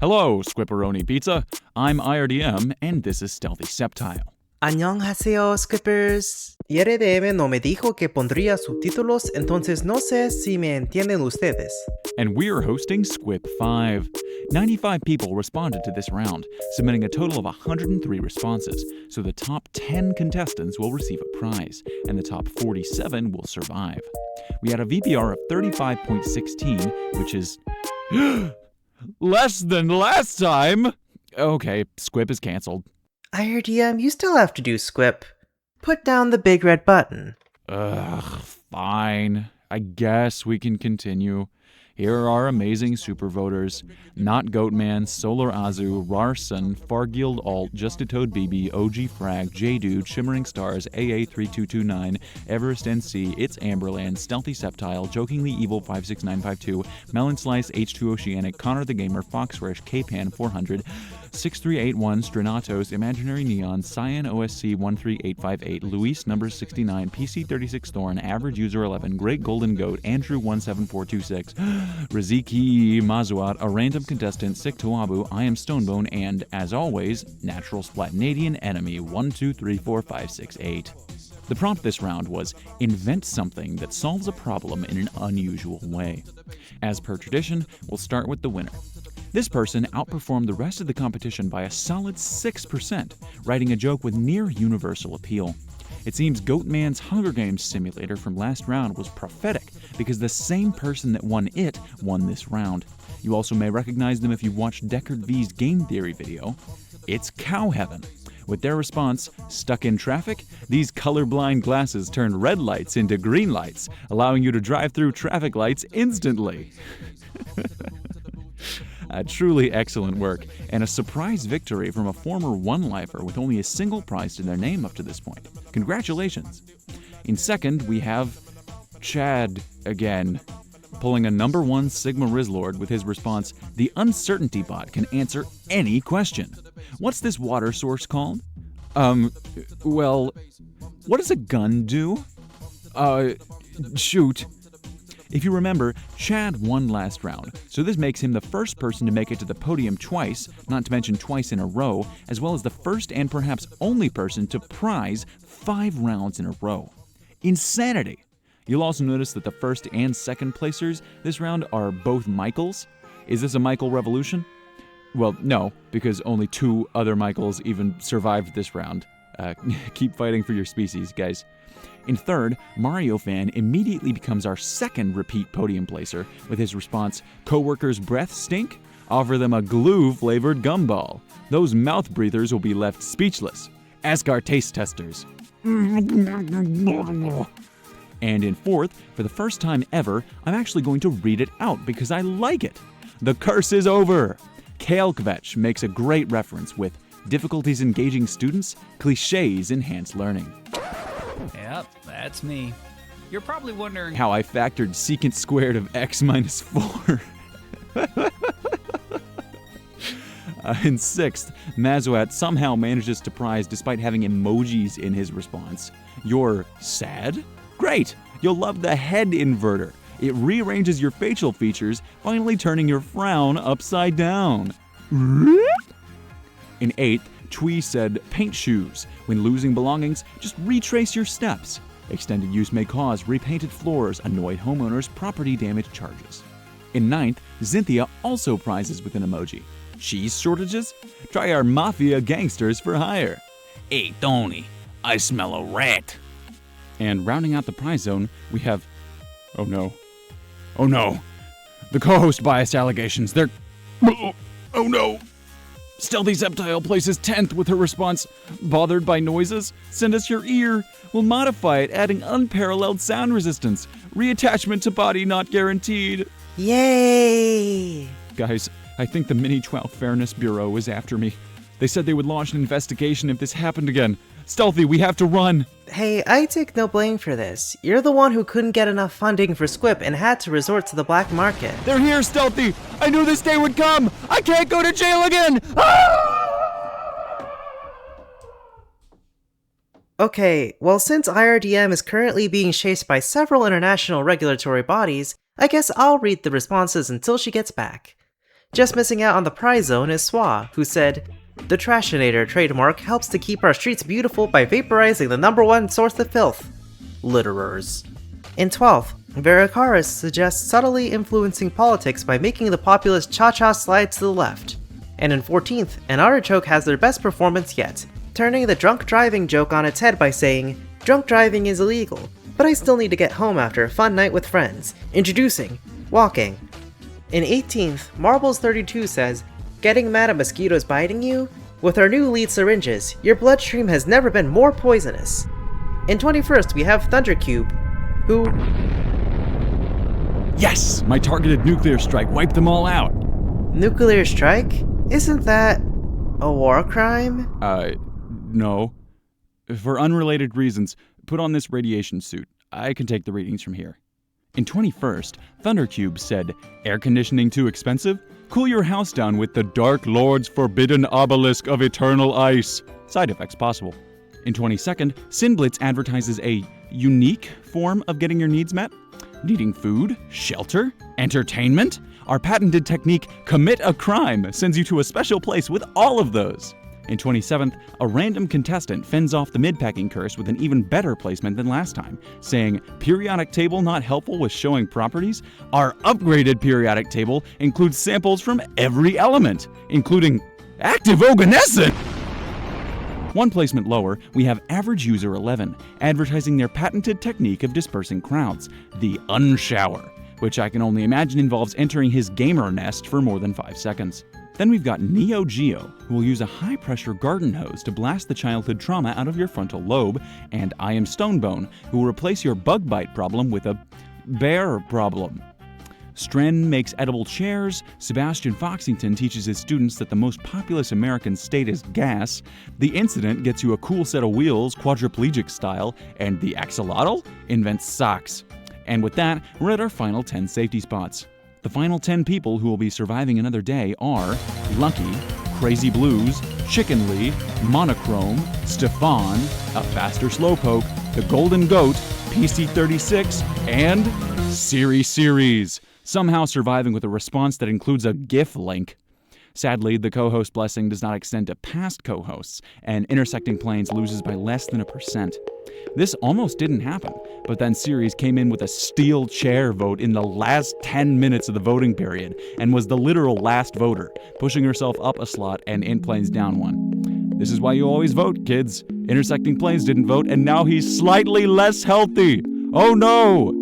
Hello, Squipperoni Pizza. I'm IRDM, and this is Stealthy Septile. 안녕하세요, Skippers. IRDM no me dijo que pondría subtítulos, entonces no sé si me entienden ustedes. And we're hosting Squip 5. 95 people responded to this round, submitting a total of 103 responses, so the top 10 contestants will receive a prize, and the top 47 will survive. We had a VPR of 35.16, which is less than last time! Okay, Squip is cancelled. IRDM, you still have to do Squip. Put down the big red button. Ugh, fine. I guess we can continue. Here are our amazing super voters. Not Goatman, Solar Azu, Rarson, Fargield Alt, Just a Toad BB, OG Frag, J-Dude, Shimmering Stars, AA3229, Everest NC, It's Amberland, Stealthy Septile, Jokingly Evil 56952, Melon Slice, H2 Oceanic, Connor the Gamer, Foxfresh, Kpan 400, 6381, Stranatos, Imaginary Neon, Cyan OSC 13858, Luis number 69, PC36 Thorn, Average User 11, Great Golden Goat, Andrew 17426, Riziki Mazuat, a random contestant, Sick Tawabu, I am Stonebone, and, as always, Natural Splatnadian Enemy 1234568. The prompt this round was, invent something that solves a problem in an unusual way. As per tradition, we'll start with the winner. This person outperformed the rest of the competition by a solid 6%, writing a joke with near universal appeal. It seems Goatman's Hunger Games simulator from last round was prophetic, because the same person that won it won this round. You also may recognize them if you watched Deckard V's game theory video. It's Cow Heaven. With their response, stuck in traffic, these colorblind glasses turn red lights into green lights, allowing you to drive through traffic lights instantly. Truly excellent work, and a surprise victory from a former one-lifer with only a single prize to their name up to this point. Congratulations! In second, we have Chad again, pulling a number 1 Sigma Rizlord with his response, the Uncertainty Bot can answer any question. What's this water source called? Well, what does a gun do? Shoot. If you remember, Chad won last round, so this makes him the first person to make it to the podium twice, not to mention twice in a row, as well as the first and perhaps only person to prize 5 rounds in a row. Insanity! You'll also notice that the first and second placers this round are both Michaels. Is this a Michael revolution? Well, no, because only 2 other Michaels even survived this round. Keep fighting for your species, guys. In third, Mario Fan immediately becomes our second repeat podium placer with his response, "Coworkers' breath stink? Offer them a glue-flavored gumball. Those mouth breathers will be left speechless. Ask our taste testers." And in fourth, for the first time ever, I'm actually going to read it out because I like it. The curse is over! Kalkvetch makes a great reference with difficulties engaging students, cliches enhance learning. Yep, that's me. You're probably wondering how I factored secant squared of x minus 4. In sixth, Mazuat somehow manages to prize despite having emojis in his response. You're sad? Great! You'll love the head inverter. It rearranges your facial features, finally turning your frown upside down. In eighth, Twee said, paint shoes. When losing belongings, just retrace your steps. Extended use may cause repainted floors, annoyed homeowners, property damage charges. In ninth, Xynthia also prizes with an emoji. Cheese shortages? Try our mafia gangsters for hire. Hey, Tony, I smell a rat. And rounding out the prize zone, we have... Oh no. The co-host bias allegations, they're... Oh no. Stealthy Septile places 10th with her response, bothered by noises? Send us your ear. We'll modify it, adding unparalleled sound resistance. Reattachment to body not guaranteed. Yay! Guys, I think the Mini-Twelve Fairness Bureau is after me. They said they would launch an investigation if this happened again. Stealthy, we have to run! Hey, I take no blame for this. You're the one who couldn't get enough funding for Squip and had to resort to the black market. They're here, Stealthy! I knew this day would come! I can't go to jail again! Ah! Okay, well since IRDM is currently being chased by several international regulatory bodies, I guess I'll read the responses until she gets back. Just missing out on the prize zone is Swa, who said, "The Trashinator trademark helps to keep our streets beautiful by vaporizing the #1 source of filth. Litterers." In 12th, Vericaris suggests subtly influencing politics by making the populist cha-cha slide to the left. And in 14th, an artichoke has their best performance yet, turning the drunk driving joke on its head by saying, "Drunk driving is illegal, but I still need to get home after a fun night with friends. Introducing walking." In 18th, Marbles32 says, "Getting mad at mosquitoes biting you? With our new lead syringes, your bloodstream has never been more poisonous." In 21st, we have Thundercube, who... Yes! My targeted nuclear strike wiped them all out! Nuclear strike? Isn't that a war crime? No. For unrelated reasons, put on this radiation suit. I can take the readings from here. In 21st, Thundercube said, "Air conditioning too expensive? Cool your house down with the Dark Lord's forbidden obelisk of eternal ice. Side effects possible." In 22nd, Sinblitz advertises a unique form of getting your needs met. Needing food, shelter, entertainment? Our patented technique, Commit a Crime, sends you to a special place with all of those. In 27th, a random contestant fends off the mid-packing curse with an even better placement than last time, saying, "Periodic table not helpful with showing properties? Our upgraded periodic table includes samples from every element, including active oganescent!" One placement lower, we have Average User 11, advertising their patented technique of dispersing crowds, the unshower, which I can only imagine involves entering his gamer nest for more than 5 seconds. Then we've got Neo Geo, who will use a high-pressure garden hose to blast the childhood trauma out of your frontal lobe, and I Am Stonebone, who will replace your bug bite problem with a bear problem. Stren makes edible chairs, Sebastian Foxington teaches his students that the most populous American state is gas, The Incident gets you a cool set of wheels, quadriplegic style, and the Axolotl invents socks. And with that, we're at our final 10 safety spots. The final 10 people who will be surviving another day are Lucky, Crazy Blues, Chicken Lee, Monochrome, Stefan, A Faster Slowpoke, The Golden Goat, PC36, and Series, somehow surviving with a response that includes a GIF link. Sadly, the co-host blessing does not extend to past co-hosts, and Intersecting Planes loses by less than 1%. This almost didn't happen, but then Ceres came in with a steel chair vote in the last 10 minutes of the voting period, and was the literal last voter, pushing herself up a slot and In Planes down one. This is why you always vote, kids. Intersecting Planes didn't vote, and now he's slightly less healthy. Oh no!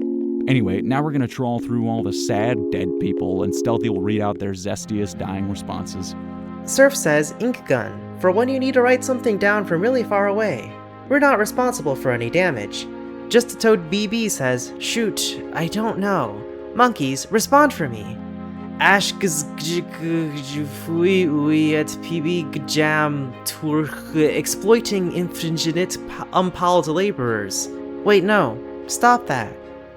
Anyway, now we're gonna trawl through all the sad dead people, and Stealthy will read out their zestiest dying responses. Surf says, "Ink gun, for when you need to write something down from really far away. We're not responsible for any damage." Just a Toad BB says, "Shoot, I don't know. Monkeys, respond for me." Ash at PB Jam exploiting infringent unpaid laborers. Wait, no, stop that.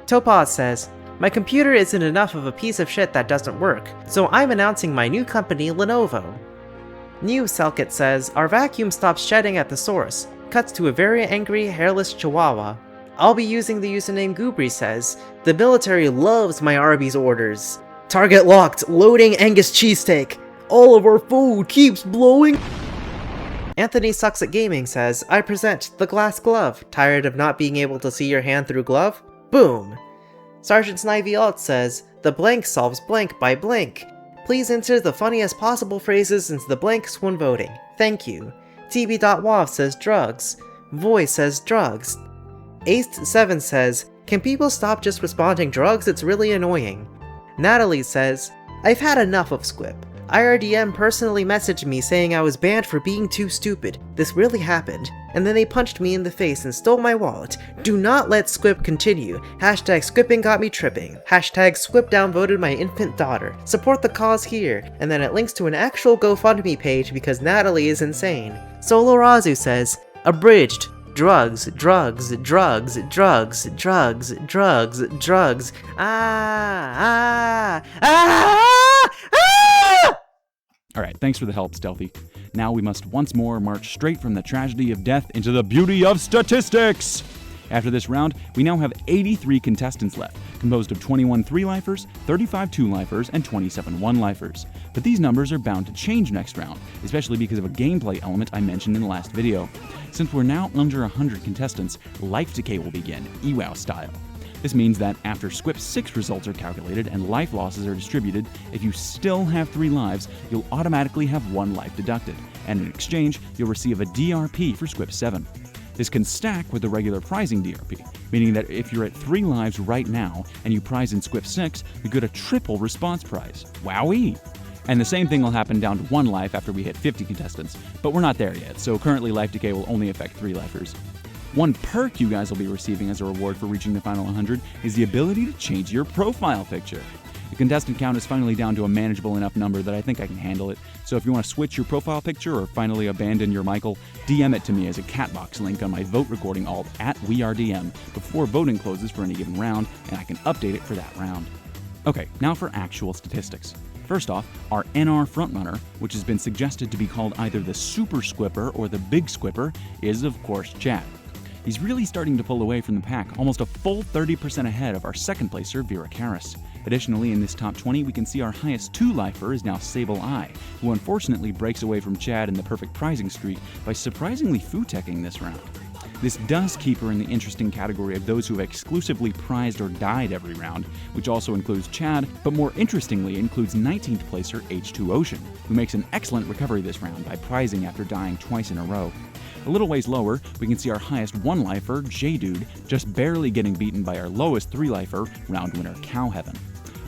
Topaz says, "My computer isn't enough of a piece of shit that doesn't work, so I'm announcing my new company, Lenovo." New Selkit says, "Our vacuum stops shedding at the source." Cuts to a very angry, hairless chihuahua. I'll be using the username Goobry says, "The military loves my Arby's orders." Target locked, loading Angus cheesesteak. All of our food keeps blowing. Anthony Sucks at Gaming says, "I present the glass glove. Tired of not being able to see your hand through glove? Boom." Sergeant Snivy Alt says, "The blank solves blank by blank. Please enter the funniest possible phrases into the blanks when voting. Thank you." TB.wav says drugs. Voice says drugs. Aced7 says, "Can people stop just responding drugs? It's really annoying." Natalie says, "I've had enough of Squip. IRDM personally messaged me saying I was banned for being too stupid. This really happened. And then they punched me in the face and stole my wallet. Do not let Squip continue. Hashtag Squipping got me tripping. Hashtag Squip downvoted my infant daughter. Support the cause here." And then it links to an actual GoFundMe page because Natalie is insane. Solorazu says, "Abridged. Drugs, drugs, drugs, drugs, drugs, drugs, drugs. Alright, thanks for the help, Stealthy. Now we must once more march straight from the tragedy of death into the beauty of statistics! After this round, we now have 83 contestants left, composed of 21 3-lifers, 35 2-lifers, and 27 1-lifers. But these numbers are bound to change next round, especially because of a gameplay element I mentioned in the last video. Since we're now under 100 contestants, life decay will begin, EWOW style. This means that after Squip's 6 results are calculated and life losses are distributed, if you still have 3 lives, you'll automatically have 1 life deducted, and in exchange, you'll receive a DRP for Squip 7. This can stack with the regular prizing DRP, meaning that if you're at 3 lives right now and you prize in Squip 6, you get a triple response prize. Wowee! And the same thing will happen down to 1 life after we hit 50 contestants, but we're not there yet, so currently life decay will only affect 3-lifers. One perk you guys will be receiving as a reward for reaching the final 100 is the ability to change your profile picture. The contestant count is finally down to a manageable enough number that I think I can handle it, so if you want to switch your profile picture or finally abandon your Michael, DM it to me as a catbox link on my vote recording alt @WeAreDM before voting closes for any given round, and I can update it for that round. Okay, now for actual statistics. First off, our NR frontrunner, which has been suggested to be called either the Super Squipper or the Big Squipper, is of course Chad. He's really starting to pull away from the pack, almost a full 30% ahead of our second placer, Vera Karis. Additionally, in this top 20, we can see our highest 2-lifer is now Sable Eye, who unfortunately breaks away from Chad in the perfect prizing streak by surprisingly food-teching this round. This does keep her in the interesting category of those who have exclusively prized or died every round, which also includes Chad, but more interestingly includes 19th placer H2 Ocean, who makes an excellent recovery this round by prizing after dying twice in a row. A little ways lower, we can see our highest 1-lifer, J-Dude, just barely getting beaten by our lowest 3-lifer, round winner Cow Heaven.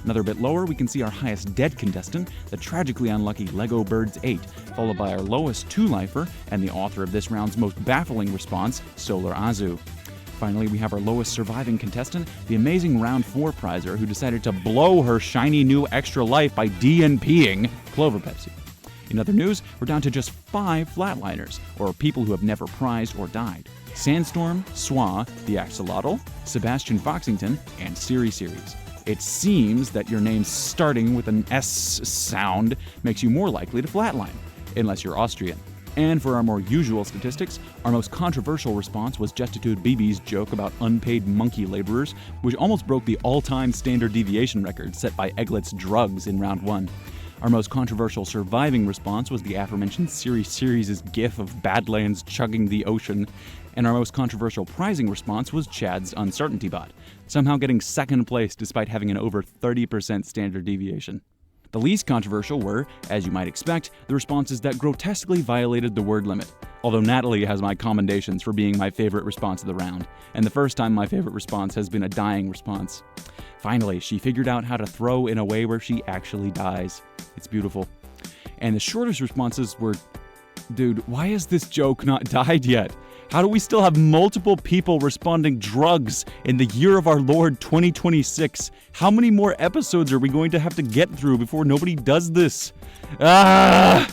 Another bit lower, we can see our highest dead contestant, the tragically unlucky Lego Birds 8, followed by our lowest 2-lifer and the author of this round's most baffling response, Solar Azu. Finally, we have our lowest surviving contestant, the amazing round 4 prizer who decided to blow her shiny new extra life by DNPing Clover Pepsi. In other news, we're down to just 5 flatliners, or people who have never prized or died. Sandstorm, Swa, the Axolotl, Sebastian Foxington, and Siri Series. It seems that your name starting with an S sound makes you more likely to flatline, unless you're Austrian. And for our more usual statistics, our most controversial response was Jestitude BB's joke about unpaid monkey laborers, which almost broke the all-time standard deviation record set by Eglet's drugs in round 1. Our most controversial surviving response was the aforementioned Siri Series' gif of Badlands chugging the ocean, and our most controversial prizing response was Chad's Uncertainty Bot, somehow getting second place despite having an over 30% standard deviation. The least controversial were, as you might expect, the responses that grotesquely violated the word limit, although Natalie has my commendations for being my favorite response of the round, and the first time my favorite response has been a dying response. Finally, she figured out how to throw in a way where she actually dies. It's beautiful. And the shortest responses were, dude, why has this joke not died yet? How do we still have multiple people responding drugs in the year of our Lord 2026? How many more episodes are we going to have to get through before nobody does this? Ah!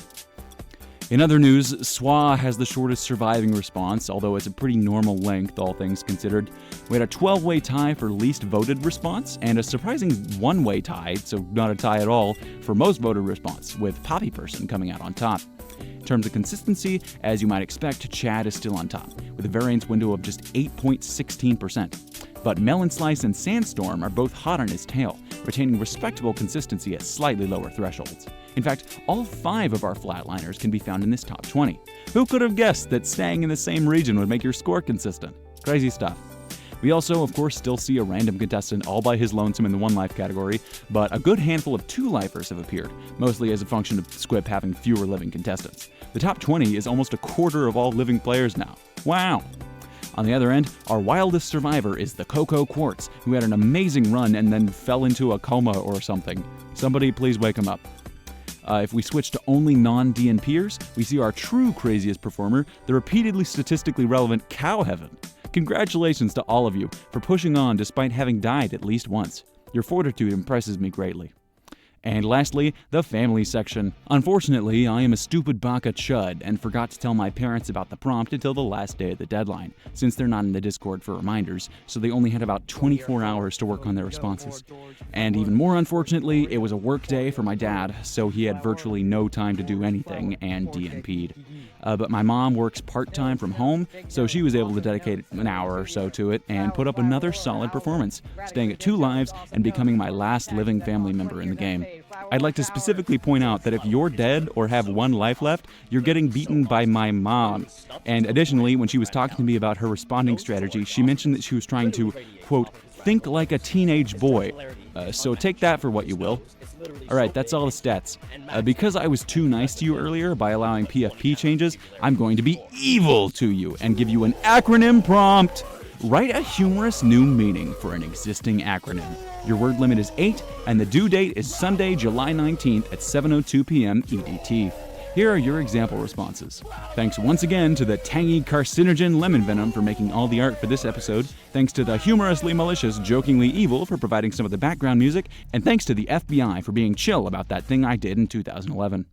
In other news, Swa has the shortest surviving response, although it's a pretty normal length, all things considered. We had a 12-way tie for least voted response, and a surprising one-way tie, so not a tie at all, for most voted response, with Poppy Person coming out on top. In terms of consistency, as you might expect, Chad is still on top, with a variance window of just 8.16%. But Melon Slice and Sandstorm are both hot on his tail, retaining respectable consistency at slightly lower thresholds. In fact, all 5 of our flatliners can be found in this top 20. Who could have guessed that staying in the same region would make your score consistent? Crazy stuff. We also, of course, still see a random contestant all by his lonesome in the 1-life category, but a good handful of 2-lifers have appeared, mostly as a function of Squip having fewer living contestants. The top 20 is almost a quarter of all living players now. Wow! On the other end, our wildest survivor is the Cocoa Quartz, who had an amazing run and then fell into a coma or something. Somebody please wake him up. If we switch to only non-DNPers, we see our true craziest performer, the repeatedly statistically relevant Cow Heaven. Congratulations to all of you for pushing on despite having died at least once. Your fortitude impresses me greatly. And lastly, the family section. Unfortunately, I am a stupid baka chud and forgot to tell my parents about the prompt until the last day of the deadline, since they're not in the Discord for reminders, so they only had about 24 hours to work on their responses. And even more unfortunately, it was a work day for my dad, so he had virtually no time to do anything and DNP'd. but my mom works part-time from home, so she was able to dedicate an hour or so to it and put up another solid performance, staying at 2 lives and becoming my last living family member in the game. I'd like to specifically point out that if you're dead or have 1 life left, you're getting beaten by my mom. And additionally, when she was talking to me about her responding strategy, she mentioned that she was trying to, quote, think like a teenage boy. So take that for what you will. Alright, that's all the stats. Because I was too nice to you earlier by allowing PFP changes, I'm going to be evil to you and give you an acronym prompt. Write a humorous new meaning for an existing acronym. Your word limit is 8, and the due date is Sunday, July 19th at 7:02 p.m. EDT. Here are your example responses. Thanks once again to the tangy carcinogen lemon venom for making all the art for this episode. Thanks to the humorously malicious jokingly evil for providing some of the background music. And thanks to the FBI for being chill about that thing I did in 2011.